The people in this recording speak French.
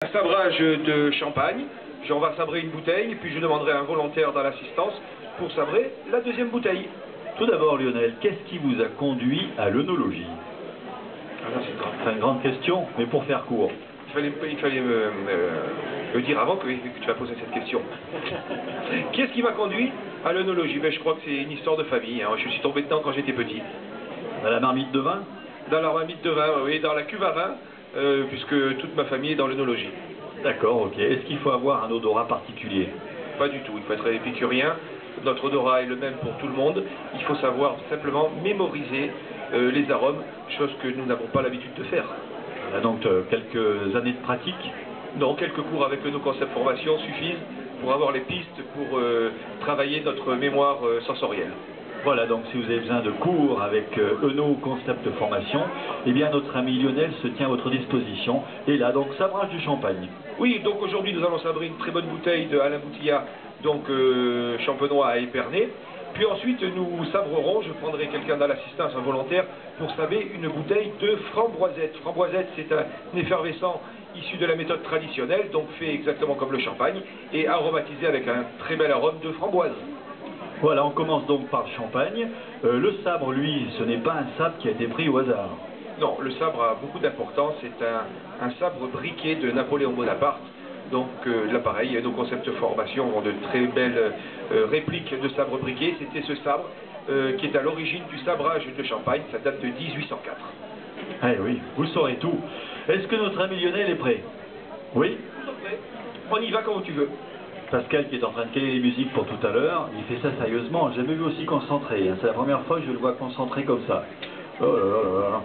Un sabrage de champagne, on va sabrer une bouteille, puis je demanderai à un volontaire dans l'assistance pour sabrer la deuxième bouteille. Tout d'abord, Lionel, qu'est-ce qui vous a conduit à l'œnologie? C'est une grande question, mais pour faire court. Il fallait me dire avant que tu vas poser cette question. Qu'est-ce qui m'a conduit à l'œnologie? Je crois que c'est une histoire de famille. Hein. Je suis tombé dedans quand j'étais petit. Dans la marmite de vin? Dans la marmite de vin, oui, dans la cuve à vin, puisque toute ma famille est dans l'œnologie. D'accord, ok. Est-ce qu'il faut avoir un odorat particulier? Pas du tout, il faut être épicurien. Notre odorat est le même pour tout le monde. Il faut savoir simplement mémoriser les arômes, chose que nous n'avons pas l'habitude de faire. Il y a donc quelques années de pratique? Non, quelques cours avec nos concepts formation suffisent pour avoir les pistes pour travailler notre mémoire sensorielle. Voilà, donc si vous avez besoin de cours avec Eno Concept Formation, eh bien notre ami Lionel se tient à votre disposition. Et là, donc, sabrage du champagne. Oui, donc aujourd'hui nous allons sabrer une très bonne bouteille de Alain Boutillat, donc champenois à Épernay. Puis ensuite nous sabrerons, je prendrai quelqu'un dans l'assistance, un volontaire, pour sabrer une bouteille de framboisette. Framboisette, c'est un effervescent issu de la méthode traditionnelle, donc fait exactement comme le champagne, et aromatisé avec un très bel arôme de framboise. Voilà, on commence donc par le champagne. Le sabre, lui, ce n'est pas un sabre qui a été pris au hasard. Non, le sabre a beaucoup d'importance. C'est un sabre briquet de Napoléon Bonaparte. Donc là, pareil, nos concepts formation ont de très belles répliques de sabre briquet. C'était ce sabre qui est à l'origine du sabrage de champagne. Ça date de 1804. Eh oui, vous saurez tout. Est-ce que notre ami Lionel est prêt? Oui? Toujours prêt. On y va quand tu veux. Pascal, qui est en train de caler les musiques pour tout à l'heure, il fait ça sérieusement. J'ai jamais vu aussi concentré. C'est la première fois que je le vois concentré comme ça. Oh là là là là.